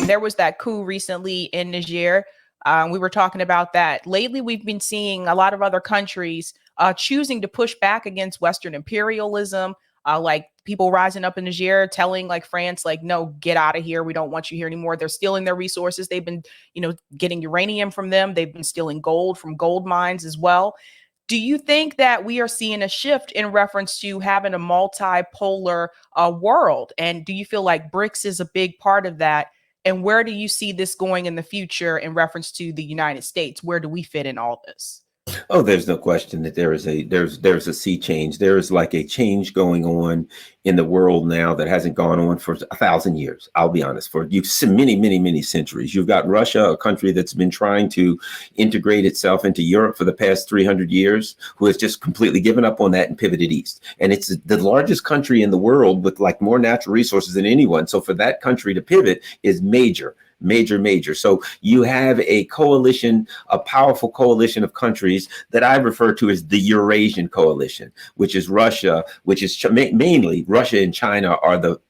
mean, there was that coup recently in Niger. We were talking about that. Lately, we've been seeing a lot of other countries choosing to push back against Western imperialism, like people rising up in Niger telling like France, like, no, get out of here. We don't want you here anymore. They're stealing their resources. They've been, getting uranium from them. They've been stealing gold from gold mines as well. Do you think that we are seeing a shift in reference to having a multipolar world? And do you feel like BRICS is a big part of that? And where do you see this going in the future in reference to the United States? Where do we fit in all this? Oh, there's no question that there's a sea change. There's like a change going on in the world now that hasn't gone on for 1,000 years. I'll be honest, for many centuries. You've got Russia, a country that's been trying to integrate itself into Europe for the past 300 years, who has just completely given up on that and pivoted east. And it's the largest country in the world with like more natural resources than anyone. So for that country to pivot is major. So you have a coalition, a powerful coalition of countries that I refer to as the Eurasian coalition, which is Russia, which is mainly Russia and China are the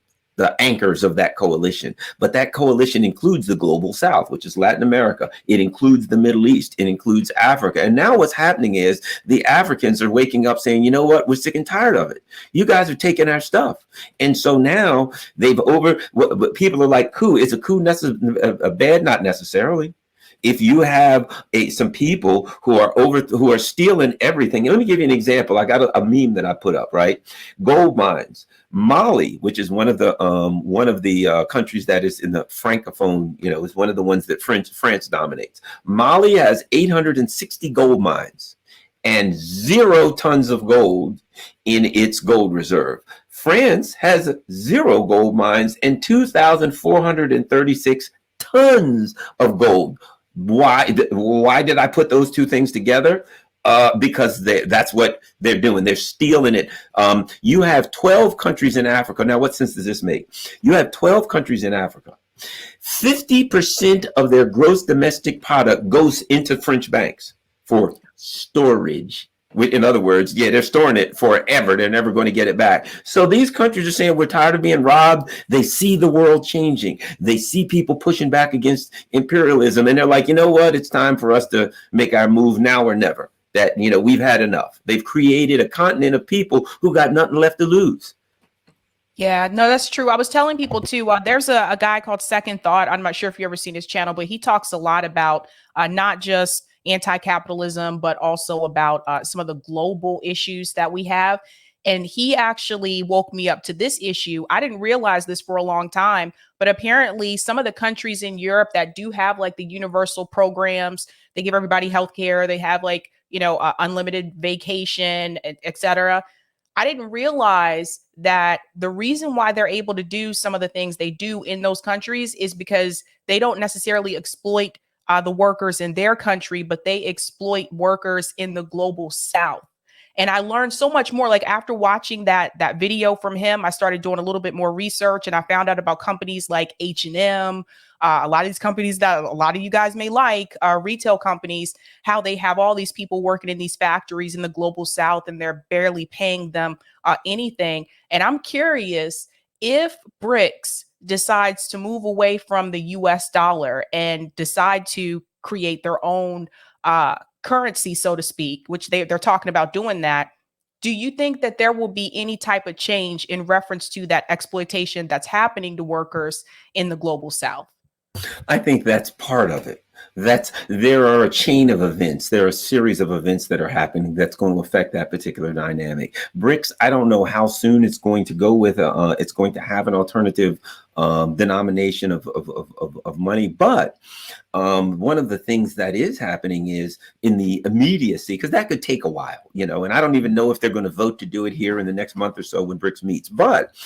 anchors of that coalition. But that coalition includes the global South, which is Latin America. It includes the Middle East. It includes Africa. And now what's happening is the Africans are waking up saying, you know what, we're sick and tired of it. You guys are taking our stuff. And so now people are like, coup, is a coup bad? Not necessarily. If you have some people who are stealing everything. Let me give you an example. I got a meme that I put up, right? Gold mines. Mali, which is one of the countries that is in the Francophone, is one of the ones that France dominates. Mali has 860 gold mines and 0 tons of gold in its gold reserve. France has 0 gold mines and 2,436 tons of gold. Why did I put those two things together? Because that's what they're doing. They're stealing it. You have 12 countries in Africa. Now, what sense does this make? You have 12 countries in Africa. 50% of their gross domestic product goes into French banks for storage. In other words, they're storing it forever. They're never going to get it back. So these countries are saying we're tired of being robbed. They see the world changing. They see people pushing back against imperialism. And they're like, you know what? It's time for us to make our move now or never. That, we've had enough. They've created a continent of people who got nothing left to lose. Yeah, no, that's true. I was telling people too, there's a guy called Second Thought. I'm not sure if you've ever seen his channel, but he talks a lot about not just anti-capitalism, but also about some of the global issues that we have. And he actually woke me up to this issue. I didn't realize this for a long time, but apparently some of the countries in Europe that do have like the universal programs, they give everybody healthcare, they have like, unlimited vacation, et cetera. I didn't realize that the reason why they're able to do some of the things they do in those countries is because they don't necessarily exploit the workers in their country, but they exploit workers in the global South. And I learned so much more. Like after watching that video from him, I started doing a little bit more research, and I found out about companies like H&M, a lot of these companies that a lot of you guys may like, retail companies, how they have all these people working in these factories in the global South, and they're barely paying them anything. And I'm curious if BRICS decides to move away from the US dollar and decide to create their own currency, so to speak, which they're talking about doing that. Do you think that there will be any type of change in reference to that exploitation that's happening to workers in the global South? I think that's part of it. There are a chain of events. There are a series of events that are happening that's going to affect that particular dynamic. BRICS, I don't know how soon it's going to go with. It's going to have an alternative denomination of money, but one of the things that is happening is in the immediacy, because that could take a while, and I don't even know if they're going to vote to do it here in the next month or so when BRICS meets, but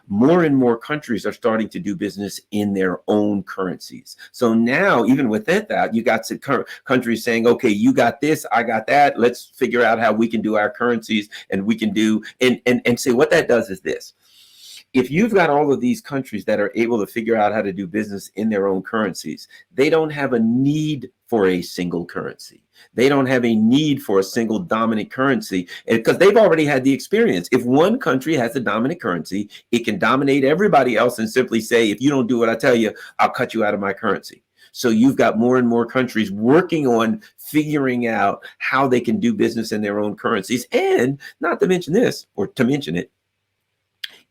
more and more countries are starting to do business in their own currencies. So now, even within that, you got some countries saying, okay, you got this, I got that. Let's figure out how we can do our currencies, and we can do, and say what that does is this. if you've got all of these countries that are able to figure out how to do business in their own currencies, they don't have a need for a single currency. They don't have a need for a single dominant currency because they've already had the experience. If one country has a dominant currency, it can dominate everybody else and simply say, if you don't do what I tell you, I'll cut you out of my currency. So you've got more and more countries working on figuring out how they can do business in their own currencies. And not to mention this, or to mention it,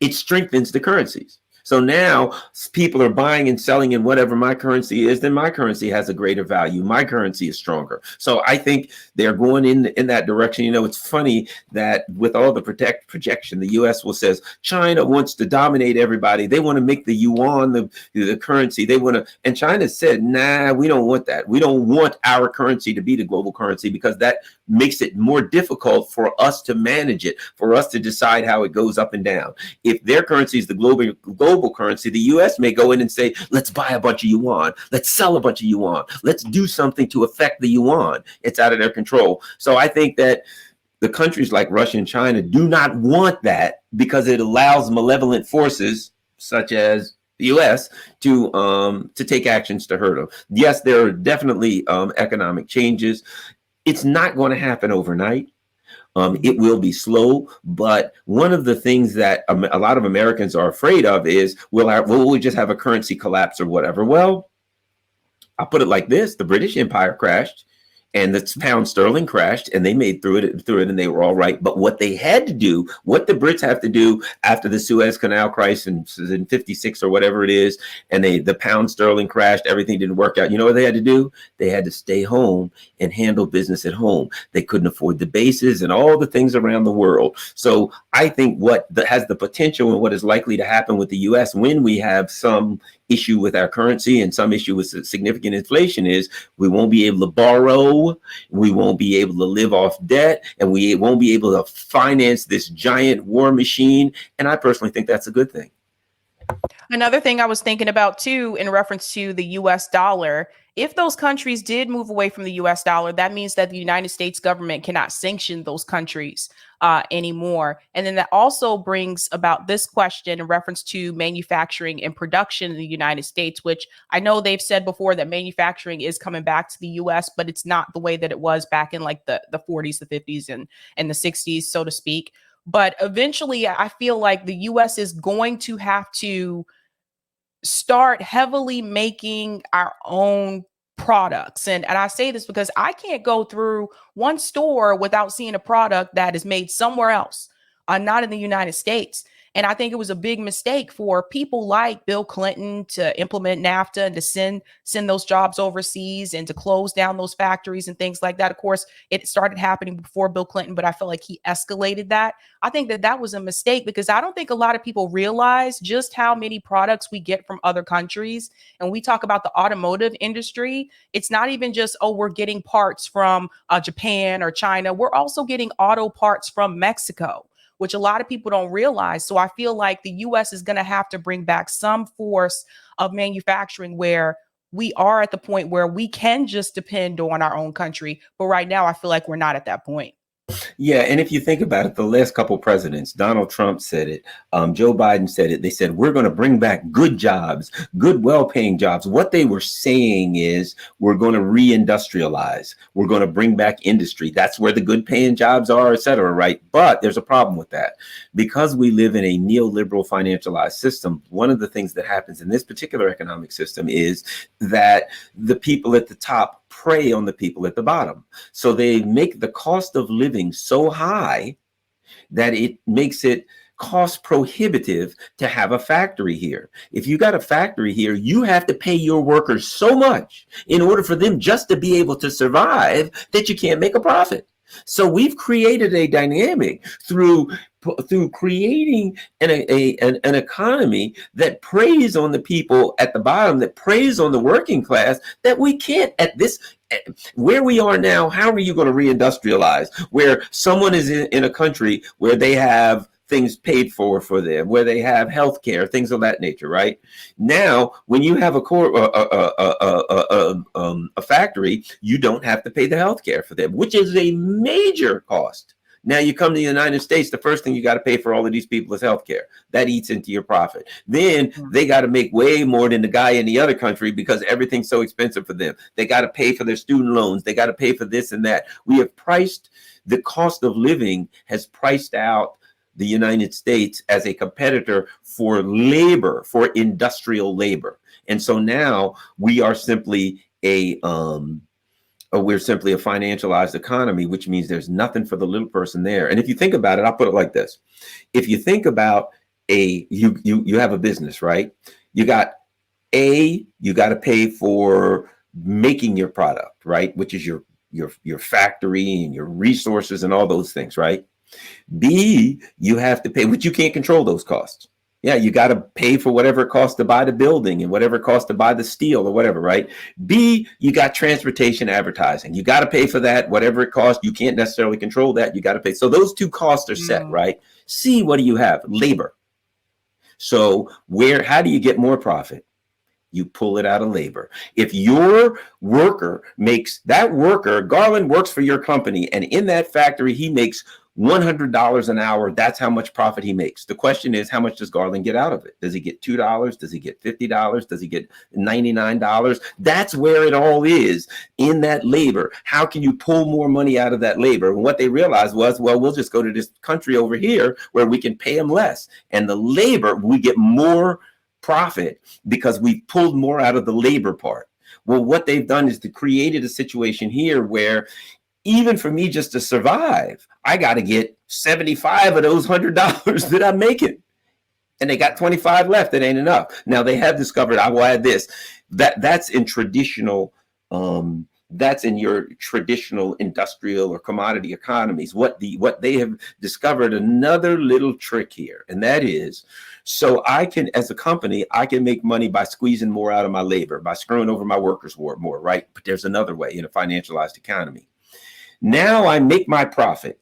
it strengthens the currencies. So now people are buying and selling in whatever my currency is, then my currency has a greater value. My currency is stronger. So I think they're going in that direction. You know, it's funny that with all the projection, the U.S. will says China wants to dominate everybody. They want to make the yuan the currency. They want to, and China said, nah, we don't want that. We don't want our currency to be the global currency because that makes it more difficult for us to manage it, for us to decide how it goes up and down. If their currency is the global currency, the US may go in and say, let's buy a bunch of yuan, let's sell a bunch of yuan, let's do something to affect the yuan. It's out of their control. So I think that the countries like Russia and China do not want that because it allows malevolent forces such as the US to take actions to hurt them. Yes, there are definitely economic changes. It's not going to happen overnight. It will be slow, but one of the things that a lot of Americans are afraid of is, will we just have a currency collapse or whatever? Well, I'll put it like this. The British Empire crashed and the pound sterling crashed and they made through it and they were all right. But what they had to do, what the Brits have to do after the Suez Canal crisis in 56 or whatever it is, and the pound sterling crashed, everything didn't work out. You know what they had to do? They had to stay home and handle business at home. They couldn't afford the bases and all the things around the world. So I think what has the potential and what is likely to happen with the US when we have some issue with our currency and some issue with significant inflation is we won't be able to borrow, we won't be able to live off debt, and we won't be able to finance this giant war machine. And I personally think that's a good thing. Another thing I was thinking about too, in reference to the US dollar, if those countries did move away from the US dollar, that means that the United States government cannot sanction those countries anymore. And then that also brings about this question in reference to manufacturing and production in the United States, which I know they've said before that manufacturing is coming back to the US, but it's not the way that it was back in like the 40s, the 50s, and the 60s, so to speak. But eventually, I feel like the US is going to have to start heavily making our own products. And I say this because I can't go through one store without seeing a product that is made somewhere else, not in the United States. And I think it was a big mistake for people like Bill Clinton to implement NAFTA and to send those jobs overseas and to close down those factories and things like that. Of course, it started happening before Bill Clinton, but I feel like he escalated that. I think that was a mistake because I don't think a lot of people realize just how many products we get from other countries. And we talk about the automotive industry. It's not even just, oh, we're getting parts from Japan or China. We're also getting auto parts from Mexico, which a lot of people don't realize. So I feel like the US is going to have to bring back some force of manufacturing where we are at the point where we can just depend on our own country. But right now, I feel like we're not at that point. Yeah, and if you think about it, the last couple presidents, Donald Trump said it, Joe Biden said it. They said, we're going to bring back good jobs, good, well-paying jobs. What they were saying is we're going to reindustrialize. We're going to bring back industry. That's where the good paying jobs are, et cetera, right? But there's a problem with that. Because we live in a neoliberal financialized system, one of the things that happens in this particular economic system is that the people at the top prey on the people at the bottom. So they make the cost of living so high that it makes it cost prohibitive to have a factory here. If you got a factory here, you have to pay your workers so much in order for them just to be able to survive that you can't make a profit. So we've created a dynamic through creating an economy that preys on the people at the bottom, that preys on the working class, that we can't where we are now. How are you going to reindustrialize where someone is in a country where they have things paid for them, where they have health care, things of that nature, right? Now, when you have a factory, you don't have to pay the health care for them, which is a major cost Now you come to the United States, the first thing you got to pay for all of these people is healthcare. That eats into your profit. Then they got to make way more than the guy in the other country because everything's so expensive for them. They got to pay for their student loans. They got to pay for this and that. We have priced, the cost of living has priced out the United States as a competitor for labor, for industrial labor. And so now we are simply we're simply a financialized economy, which means there's nothing for the little person there. And if you think about it, I'll put it like this. If you think about you have a business, right? You got to pay for making your product, right? Which is your factory and your resources and all those things, right? B, you have to pay, but you can't control those costs. Yeah, you got to pay for whatever it costs to buy the building and whatever it costs to buy the steel or whatever, right? B, you got transportation, advertising. You got to pay for that, whatever it costs. You can't necessarily control that. You got to pay. So those two costs are set, right? C, what do you have? Labor. So how do you get more profit? You pull it out of labor. If your worker Garland works for your company, and in that factory, he makes $100 an hour. That's how much profit he makes. The question is, how much does Garland get out of it? Does he get $2? Does he get $50? Does he get $99? That's where it all is, in that labor. How can you pull more money out of that labor? And what they realized was, well, we'll just go to this country over here where we can pay them less. And the labor, we get more profit because we pulled more out of the labor part. Well, what they've done is to created a situation here where even for me just to survive, I got to get 75 of those $100 that I'm making. And they got 25 left. It ain't enough. Now they have discovered, I will add this, that's in traditional, that's in your traditional industrial or commodity economies. What they have discovered, another little trick here, and that is, so I can, as a company, I can make money by squeezing more out of my labor, by screwing over my workers more, right? But there's another way in a financialized economy. Now I make my profit.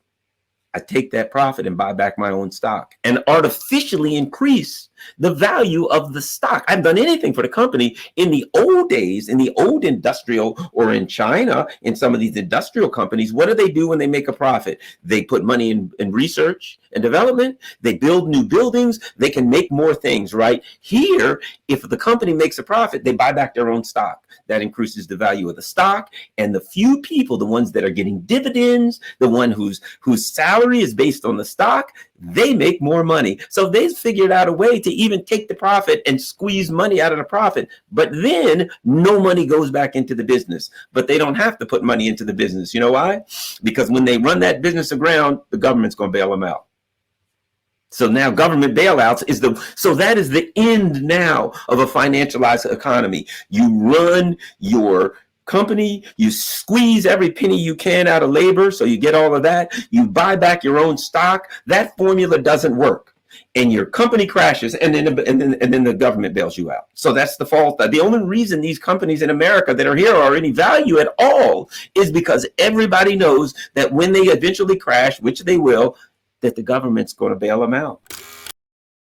I take that profit and buy back my own stock and artificially increase the value of the stock. I haven't done anything for the company. In the old days, in the old industrial, or in China, in some of these industrial companies, what do they do when they make a profit? They put money in research and development. They build new buildings. They can make more things, right? Here, if the company makes a profit, they buy back their own stock. That increases the value of the stock. And the few people, the ones that are getting dividends, the one whose salary is based on the stock, they make more money. So they've figured out a way to even take the profit and squeeze money out of the profit. But then no money goes back into the business. But they don't have to put money into the business. You know why? Because when they run that business aground, the government's going to bail them out. So now government bailouts so that is the end now of a financialized economy. You run your company, you squeeze every penny you can out of labor, so you get all of that. You buy back your own stock. That formula doesn't work, and your company crashes, and then the government bails you out. So that's the fault. The only reason these companies in America that are here are any value at all is because everybody knows that when they eventually crash, which they will, that the government's going to bail them out.